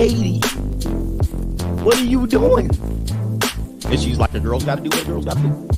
Katie, what are you doing? And she's like, the girls got to do what the girls got to do.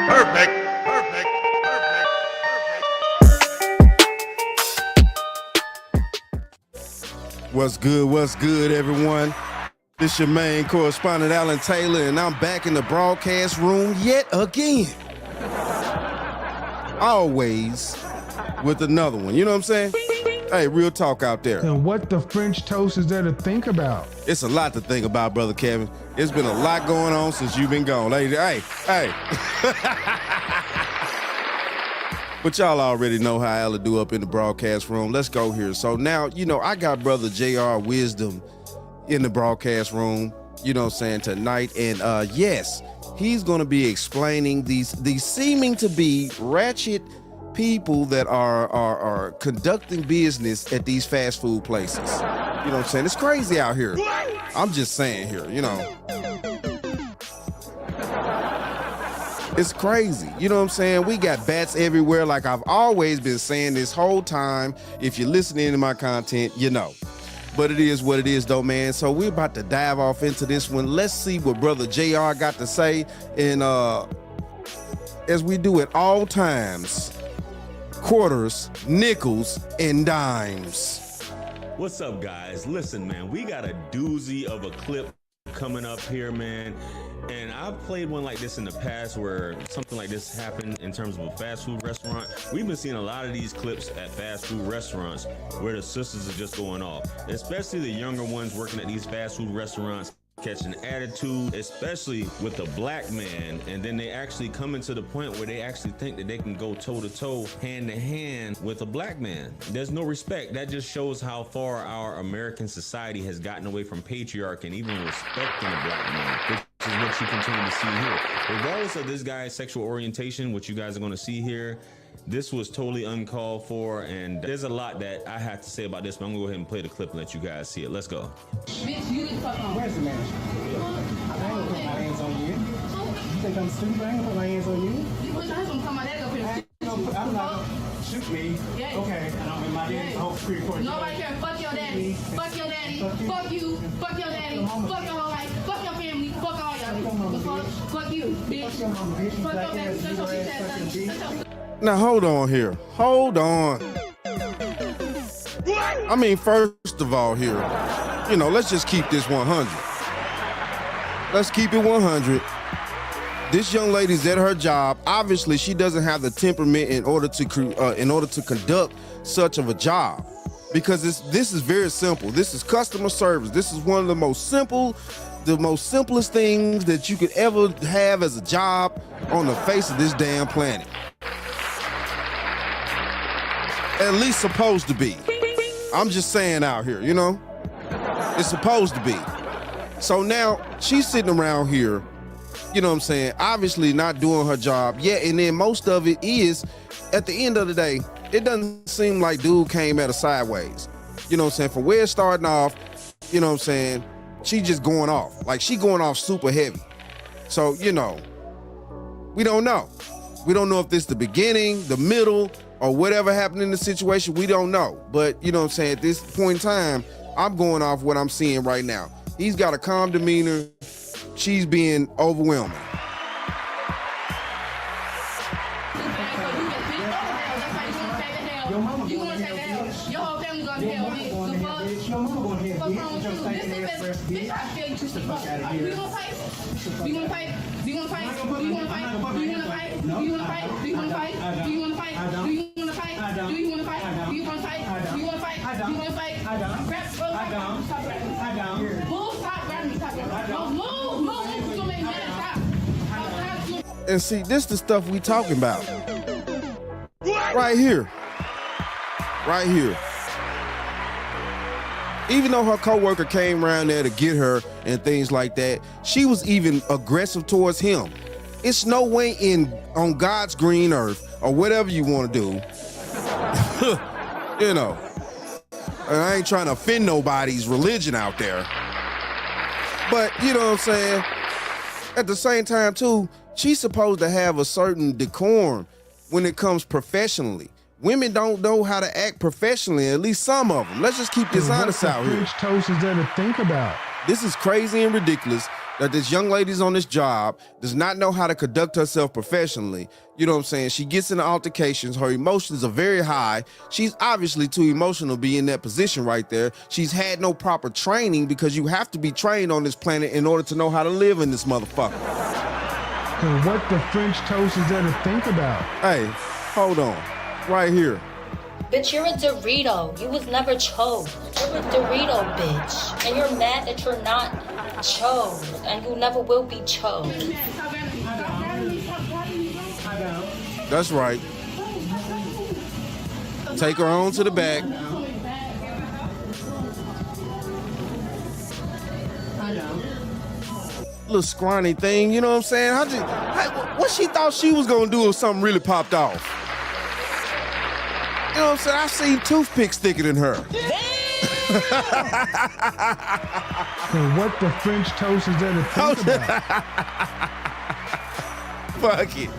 Perfect. What's good, everyone? This your main correspondent, Alan Taylor, and I'm back in the broadcast room yet again. Always with another one, you know what I'm saying? Hey, real talk out there. And what the French toast is there to think about? It's a lot to think about, Brother Kevin. It's been a lot going on since you've been gone. Hey. But y'all already know how Ella do up in the broadcast room. Let's go here. So now, I got Brother JR Wisdom in the broadcast room, tonight. And yes, he's going to be explaining these seeming to be ratchet people that are conducting business at these fast food places. You know what I'm saying? It's crazy out here. I'm just saying here, It's crazy. You know what I'm saying? We got bats everywhere, like I've always been saying this whole time. If you're listening to my content, you know. But it is what it is, though, man. So we're about to dive off into this one. Let's see what Brother JR got to say. And as we do at all times, quarters, nickels, and dimes. What's up, guys? Listen, man, we got a doozy of a clip coming up here, man. And I've played one like this in the past where something like this happened in terms of a fast food restaurant. We've been seeing a lot of these clips at fast food restaurants where the sisters are just going off, especially the younger ones working at these fast food restaurants, catching attitude, especially with a black man, and then they actually come into the point where they actually think that they can go toe-to-toe, hand-to-hand with a black man. There's no respect. That just shows how far our American society has gotten away from patriarchy and even respecting a black man, which is what you continue to see here. Regardless of this guy's sexual orientation, what you guys are going to see here, this was totally uncalled for, and there's a lot that I have to say about this, but I'm gonna go ahead and play the clip and let you guys see it. Let's go. Bitch, you the fuck on. Where's the manager? I ain't gonna put my hands on you. You think I'm stupid? I ain't gonna put my hands on you. You put your hands on my neck up here. I'm not gonna shoot me. Yeah. Okay. And I'm in my hands. Whole Supreme Court. Nobody care. Fuck your daddy. Fuck your daddy. Fuck you. Fuck your daddy. Fuck your whole life. Fuck your family. Fuck all y'all. Fuck you, bitch. Fuck your mama, bitch. Fuck your daddy. Shut your bitch ass up. Now, hold on here. Hold on. I mean, first of all here, let's just keep this 100. Let's keep it 100. This young lady's at her job. Obviously, she doesn't have the temperament in order to conduct such of a job, because this is very simple. This is customer service. This is one of the most simplest things that you could ever have as a job on the face of this damn planet. At least supposed to be. I'm just saying out here, It's supposed to be. So now she's sitting around here, obviously not doing her job. Yeah, and then most of it is, at the end of the day, it doesn't seem like dude came at her sideways. From where it's starting off, she just going off. Like, she going off super heavy. So, we don't know. We don't know if this is the beginning, the middle, or whatever happened in the situation. We don't know. But, at this point in time, I'm going off what I'm seeing right now. He's got a calm demeanor. She's being overwhelming. Your mama You going want to to take hell, the bitch. Your whole family going to Your hell, mama bitch. going to The hell, fuck? bitch. Your mama going to hell, What's bitch. wrong With with your you? stank This ass is breath, bitch. bitch. I feel you too. Get the fuck out of Do here. you want to fight? Do you want to fight? Do you want to fight? I'm not Do you want to gonna fight? put Do my you want hands to on fight? you. Do No, you want to I fight? don't. Do you want to I fight? don't. Do you want to fight? I don't. Do you want to fight? I don't. Do you want to fight? I don't. Do you want to fight? I don't. Do you want to fight? I Do don't. you want to fight? I don't. Grab. I don't. Stop grabbing me. I don't. Move. Stop grabbing me. Stop grabbing me. I don't. Move. Move. You're gonna make me mad. Stop. Stop. And see, this the stuff we talking about. Right here. Right here. Even though her coworker came around there to get her and things like that, she was even aggressive towards him. It's no way on God's green earth or whatever you want to do, you know, and I ain't trying to offend nobody's religion out there, but you know what I'm saying? At the same time too, she's supposed to have a certain decorum when it comes professionally. Women don't know how to act professionally, at least some of them. Let's just keep this honest out here. French toast is there to think about? This is crazy and ridiculous that this young lady's on this job, does not know how to conduct herself professionally. You know what I'm saying? She gets into altercations. Her emotions are very high. She's obviously too emotional to be in that position right there. She's had no proper training because you have to be trained on this planet in order to know how to live in this motherfucker. And what the French toast is there to think about? Hey, hold on. Right here. Bitch, you're a Dorito. You was never chose. You're a Dorito, bitch. And you're mad that you're not chose. And you never will be chose. That's right. Take her on to the back. Little scrawny thing, you know what I'm saying? What she thought she was gonna do if something really popped off? You know what I'm saying? I seen toothpicks thicker than her. And what the French toast is there to think about? Fuck it.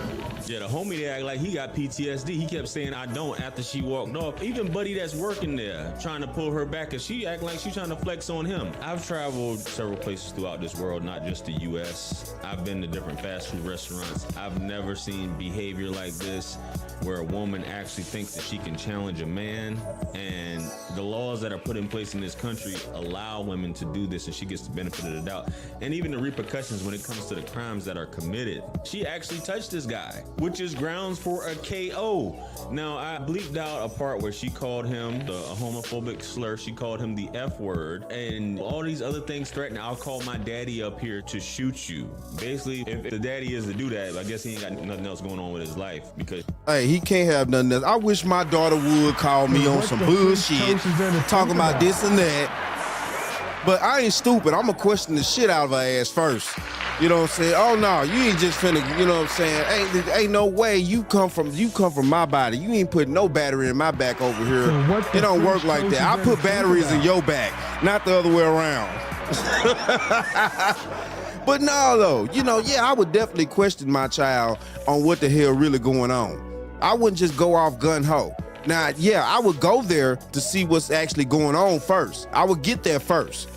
Yeah, the homie there act like he got PTSD. He kept saying, I don't, after she walked off. Even buddy that's working there, trying to pull her back, and she act like she's trying to flex on him. I've traveled several places throughout this world, not just the US. I've been to different fast food restaurants. I've never seen behavior like this, where a woman actually thinks that she can challenge a man. And the laws that are put in place in this country allow women to do this, and she gets the benefit of the doubt. And even the repercussions when it comes to the crimes that are committed. She actually touched this guy, which is grounds for a KO. Now, I bleeped out a part where she called him a homophobic slur. She called him the F word and all these other things threatening. I'll call my daddy up here to shoot you. Basically, if the daddy is to do that, I guess he ain't got nothing else going on with his life because... Hey, he can't have nothing else. I wish my daughter would call me on some bullshit, talking about this and that. But I ain't stupid. I'm gonna question the shit out of her ass first. You know what I'm saying? Oh no, you ain't just finna, you know what I'm saying? Ain't no way you come from my body. You ain't putting no battery in my back over here. It don't work like that. I put batteries in your back, not the other way around. But no though, you know, yeah, I would definitely question my child on what the hell really going on. I wouldn't just go off gun-ho. Now, yeah, I would go there to see what's actually going on first. I would get there first.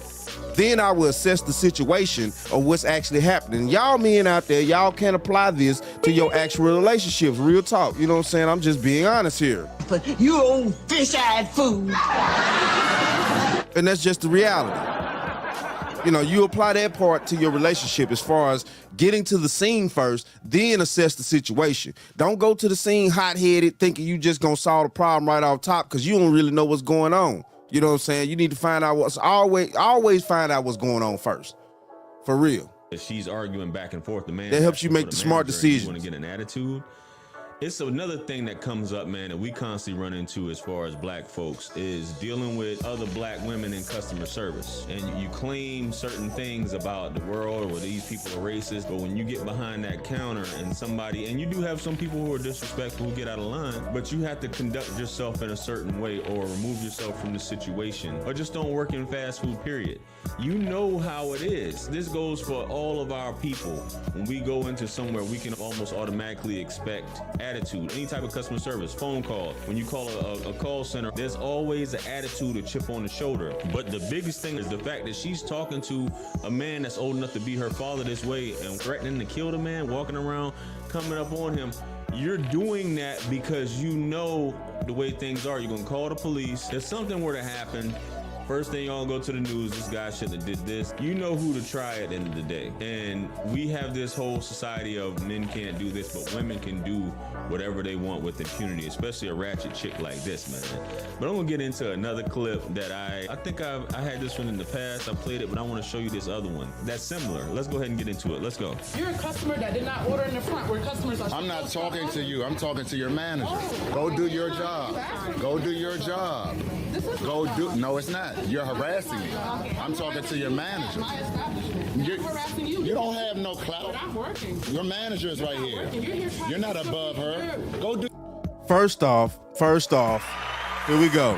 Then I will assess the situation of what's actually happening. Y'all men out there, y'all can't apply this to your actual relationships. Real talk. You know what I'm saying? I'm just being honest here. But you old fish-eyed fool. And that's just the reality. You know, you apply that part to your relationship as far as getting to the scene first, then assess the situation. Don't go to the scene hot-headed thinking you just gonna solve the problem right off top because you don't really know what's going on. You know what I'm saying? You need to find out always find out what's going on first. For real. If she's arguing back and forth, the man that helps you make the smart decisions. You want to get an attitude. It's another thing that comes up, man, that we constantly run into as far as black folks is dealing with other black women in customer service. And you claim certain things about the world or these people are racist, but when you get behind that counter and and you do have some people who are disrespectful who get out of line, but you have to conduct yourself in a certain way or remove yourself from the situation or just don't work in fast food, period. You know how it is. This goes for all of our people. When we go into somewhere, we can almost automatically expect attitude, any type of customer service, phone call. When you call a call center, there's always an attitude, a chip on the shoulder. But the biggest thing is the fact that she's talking to a man that's old enough to be her father this way and threatening to kill the man, walking around, coming up on him. You're doing that because you know the way things are. You're gonna call the police. If something were to happen, first thing y'all go to the news, this guy shouldn't have did this. You know who to try at the end of the day. And we have this whole society of men can't do this, but women can do whatever they want with impunity, especially a ratchet chick like this, man. But I'm gonna get into another clip that I think I had this one in the past. I played it, but I wanna show you this other one that's similar. Let's go ahead and get into it. Let's go. You're a customer that did not order in the front where customers are. I'm not talking to you. I'm talking to your manager. Go do your job. Go do your job. Go do. No, it's not. You're harassing me. I'm talking to your manager. You don't have no clout. I'm working. Your manager is right here. You're not above her. Go do. First off, here we go.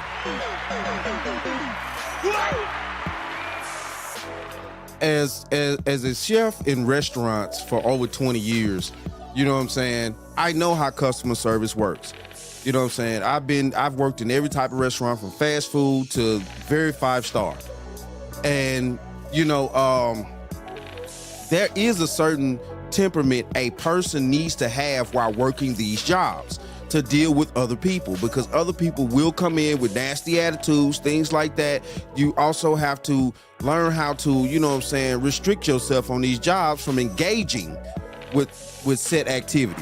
As a chef in restaurants for over 20 years, you know what I'm saying? I know how customer service works. You know what I'm saying? I've worked in every type of restaurant from fast food to very 5-star. And, you know, there is a certain temperament a person needs to have while working these jobs to deal with other people, because other people will come in with nasty attitudes, things like that. You also have to learn how to, you know what I'm saying, restrict yourself on these jobs from engaging with said activity.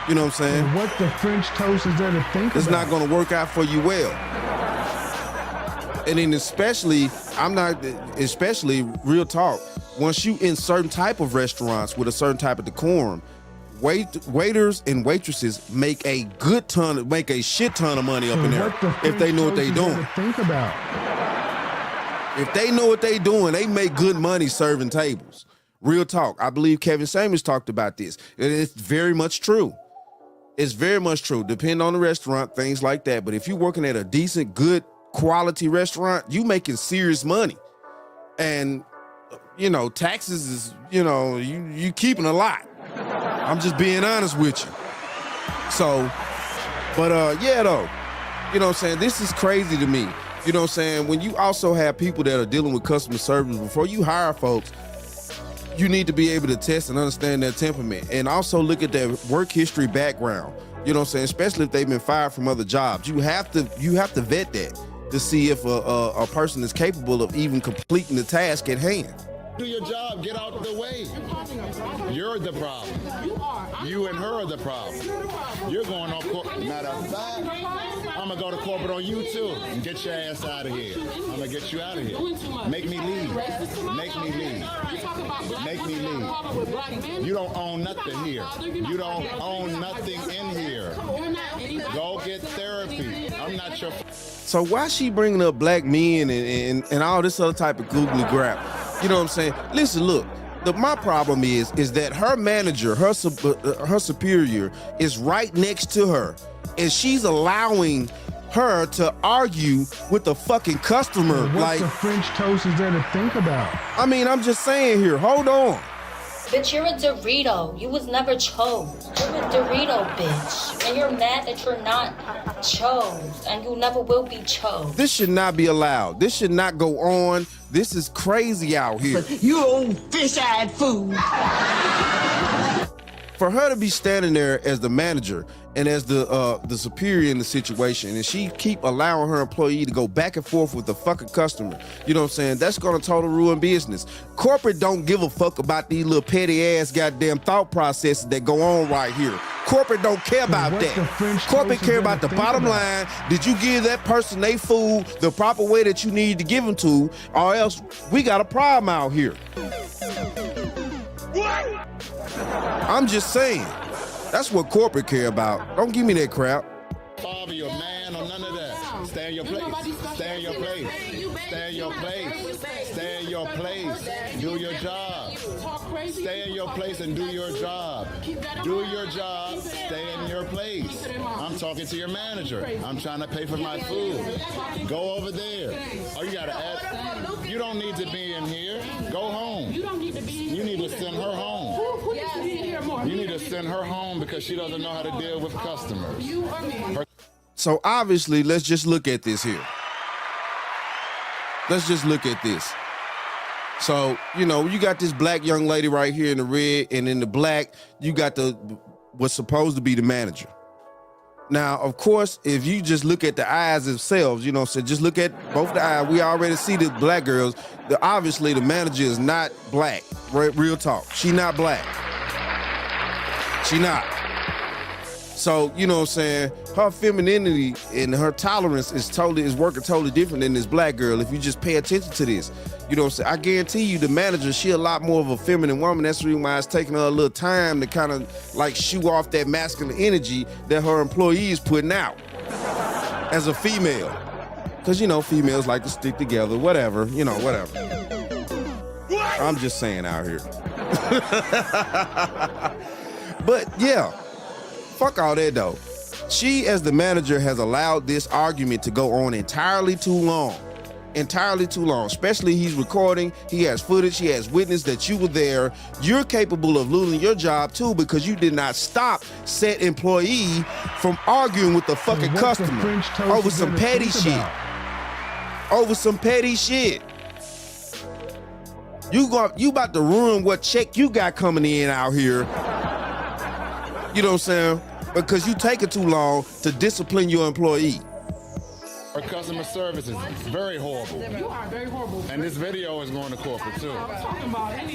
You know what I'm saying? And what the French toast is there to think It's about? not going to work out for you well. And then especially real talk, once you in certain type of restaurants with a certain type of decorum, waiters and waitresses make a shit ton of money up in there if they know what they doing. Think about. If they know what they doing, they make good money serving tables. Real talk. I believe Kevin Samuels talked about this. And it's very much true. It's very much true. Depending on the restaurant, things like that. But if you're working at a decent, good quality restaurant, you making serious money. And, you know, taxes is, you know, you keeping a lot. I'm just being honest with you. So, but yeah, though, you know what I'm saying? This is crazy to me. You know what I'm saying? When you also have people that are dealing with customer service, before you hire folks, you need to be able to test and understand their temperament, and also look at their work history background. You know what I'm saying? Especially if they've been fired from other jobs. You have to vet that to see if a person is capable of even completing the task at hand. Do your job. Get out of the way. You're the problem. You and her are the problem. You're going on corporate. Matter of fact, I'm going to go to corporate on you too and get your ass out of here. I'm going to get you out of here. Make me leave. Make me leave. Make me leave. You don't own nothing here. You don't own nothing in here. Go get therapy. I'm not your... So why she bringing up black men and all this other type of googly crap? You know what I'm saying? Listen, look, my problem is that her manager, her superior is right next to her, and she's allowing her to argue with the fucking customer. What the French toast is there to think about? I mean, I'm just saying here, hold on. Bitch, you're a Dorito. You was never chose. You're a Dorito, bitch. And you're mad that you're not chose. And you never will be chose. This should not be allowed. This should not go on. This is crazy out here. You old fish-eyed fool. For her to be standing there as the manager and as the superior in the situation, and she keep allowing her employee to go back and forth with the fucking customer, you know what I'm saying? That's gonna totally ruin business. Corporate don't give a fuck about these little petty ass goddamn thought processes that go on right here. Corporate don't care about that. Corporate care about the bottom line. Did you give that person their food the proper way that you need to give them to, or else we got a problem out here. I'm just saying. That's what corporate care about. Don't give me that crap. Father, you're a man or none of that. Stay in your place. Stay in your place. Stay in your place. Stay in your place. Do your job. Stay in your place and do your job. Do your job. Stay in your place. I'm talking to your manager. I'm trying to pay for my food. Go over there. Oh, you gotta ask. You don't need to be in here. Go home. You need to send her home. You need to send her home because she doesn't know how to deal with customers. So obviously, let's just look at this here. Let's just look at this. So, you know, you got this black young lady right here in the red, and in the black, you got the was supposed to be the manager. Now, of course, if you just look at the eyes themselves, you know, so just look at both the eyes. We already see the black girls. Obviously, the manager is not black. Real talk. She not black. She not. So, you know what I'm saying? Her femininity and her tolerance is working totally different than this black girl if you just pay attention to this. You know what I'm saying? I guarantee you the manager, she a lot more of a feminine woman. That's the reason why it's taking her a little time to kind of like shoo off that masculine energy that her employees putting out as a female. Because, you know, females like to stick together, whatever, you know, whatever. I'm just saying out here. But yeah, fuck all that though. She, as the manager, has allowed this argument to go on entirely too long. Entirely too long. Especially he's recording, he has footage, he has witness that you were there. You're capable of losing your job too because you did not stop said employee from arguing with the fucking customer over some petty shit. Over some petty shit. You about to ruin what check you got coming in out here. You know what I'm saying? Because you take it too long to discipline your employee. Our customer service is very horrible. You are very horrible. And this video is going to corporate too.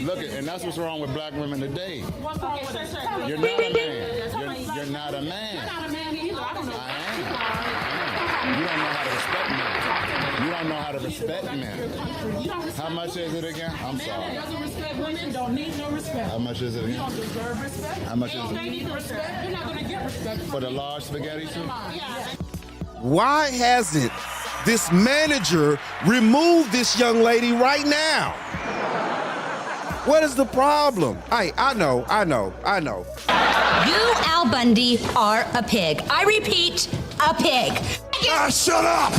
Look, and that's what's wrong with black women today. What's wrong with it? You're not a man. You're not a man. You're not a man either. I don't know. I am. You don't know how to respect men. You don't know how to respect men. How much is it again? I'm sorry. Man doesn't respect women, don't need no respect. How much is it You again? don't deserve respect. How much is it? They need respect. You're not going to get respect. For the large spaghetti soup? Yeah. Why hasn't this manager removed this young lady right now? What is the problem? I know. You, Al Bundy, are a pig. I repeat, a pig. Shut up!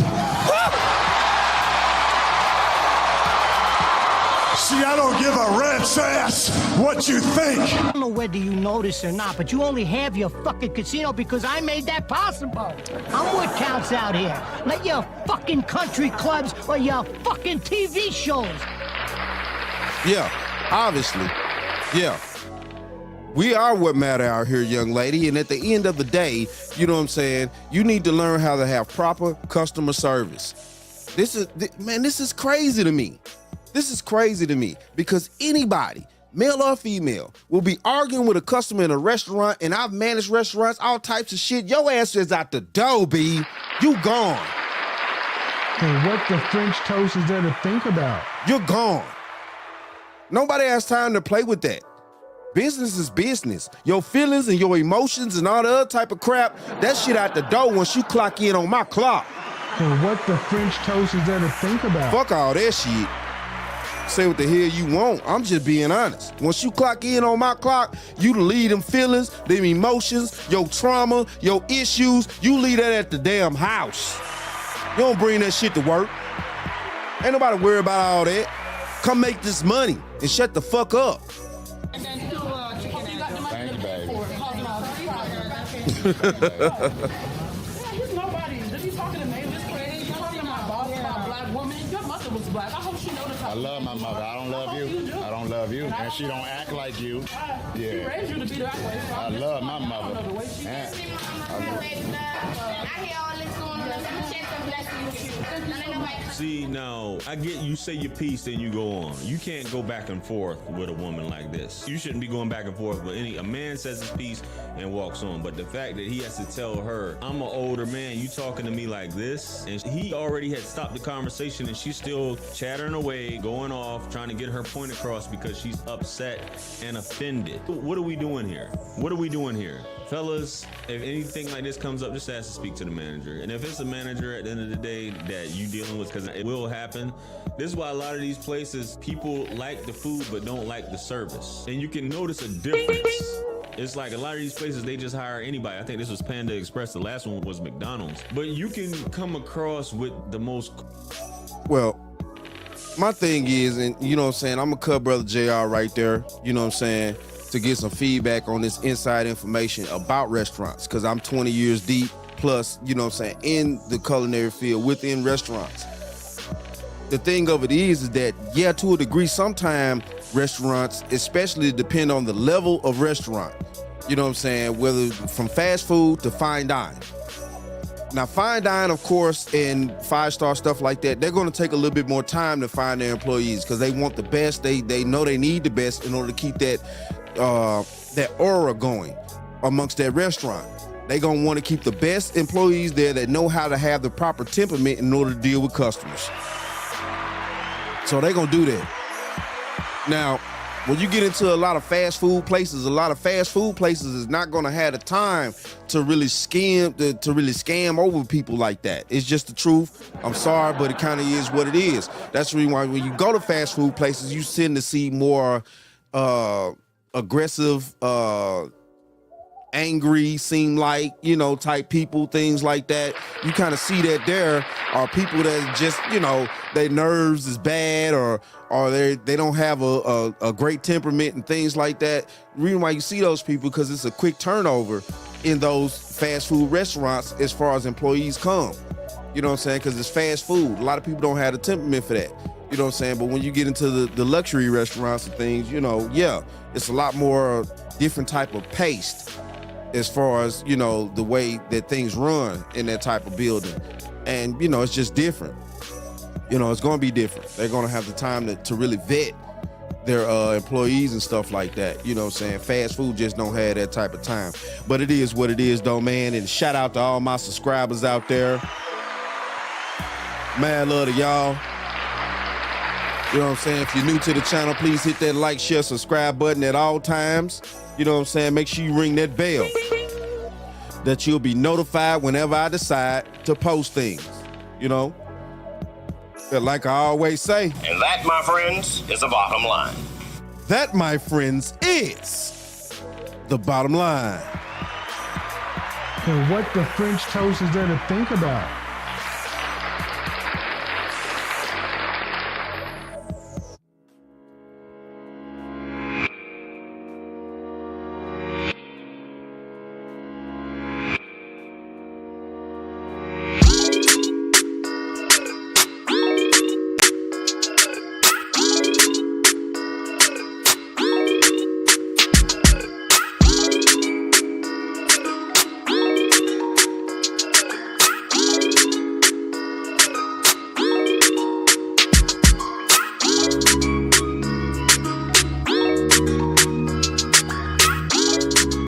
See, I don't give a rat's ass what you think. I don't know whether you notice or not, but you only have your fucking casino because I made that possible. I'm what counts out here. Not your fucking country clubs or your fucking TV shows. Yeah, obviously. Yeah. We are what matter out here, young lady. And at the end of the day, you know what I'm saying? You need to learn how to have proper customer service. This is crazy to me. This is crazy to me because anybody, male or female, will be arguing with a customer in a restaurant, and I've managed restaurants, all types of shit. Your ass is out the door, B. You gone. And what the French toast is there to think about? You're gone. Nobody has time to play with that. Business is business. Your feelings and your emotions and all the other type of crap, that shit out the door once you clock in on my clock. And what the French toast is there to think about? Fuck all that shit. Say what the hell you want. I'm just being honest. Once you clock in on my clock, you leave them feelings, them emotions, your trauma, your issues, you leave that at the damn house. You don't bring that shit to work. Ain't nobody worry about all that. Come make this money and shut the fuck up. Thank you, baby. There's nobody. You talking to me? This crazy. You talking to my boss about black woman? Your mother was black. I hope she noticed. I love my mother. I don't love you. I don't love you. And she don't act like you. She Yeah. raised you to be that way. I love my mother. And See, now, I get you say your piece, then you go on. You can't go back and forth with a woman like this. You shouldn't be going back and forth with a man says his piece and walks on. But the fact that he has to tell her, I'm an older man, you talking to me like this? And he already had stopped the conversation and she's still chattering away, going off, trying to get her point across because she's upset and offended. What are we doing here? What are we doing here? Fellas, if anything like this comes up, just ask to speak to the manager. And if it's a manager at the end of the day that you dealing with, because it will happen, this is why a lot of these places, people like the food but don't like the service. And you can notice a difference. It's like a lot of these places, they just hire anybody. I think this was Panda Express. The last one was McDonald's. But you can come across with the most... Well, my thing is, and you know what I'm saying, I'm gonna cut Brother JR right there, you know what I'm saying, to get some feedback on this inside information about restaurants, because I'm 20 years deep plus, you know what I'm saying, in the culinary field within restaurants. The thing of it is that, yeah, to a degree, sometimes restaurants, especially depend on the level of restaurant. You know what I'm saying? Whether from fast food to fine dining. Now, fine dining, of course, and five-star stuff like that, they're going to take a little bit more time to find their employees because they want the best. They know they need the best in order to keep that aura going amongst their restaurant. They're going to want to keep the best employees there that know how to have the proper temperament in order to deal with customers. So they're going to do that. Now, when you get into a lot of fast food places is not going to have the time to really scam over people like that. It's just the truth. I'm sorry, but it kind of is what it is. That's the reason why when you go to fast food places, you tend to see more aggressive, angry, seem like, type people, things like that. You kind of see that there are people that just, their nerves is bad or they don't have a great temperament and things like that. The reason why you see those people because it's a quick turnover in those fast food restaurants as far as employees come. You know what I'm saying? Because it's fast food. A lot of people don't have the temperament for that. You know what I'm saying? But when you get into the luxury restaurants and things, it's a lot more different type of paste as far as, the way that things run in that type of building. And, it's just different. It's going to be different. They're going to have the time to really vet their employees and stuff like that. You know what I'm saying? Fast food just don't have that type of time. But it is what it is, though, man. And shout out to all my subscribers out there. Mad love to y'all. You know what I'm saying? If you're new to the channel, please hit that like, share, subscribe button at all times. You know what I'm saying? Make sure you ring that bell that you'll be notified whenever I decide to post things, But like I always say. And that, my friends, is the bottom line. That, my friends, is the bottom line. So what the French toast is there to think about?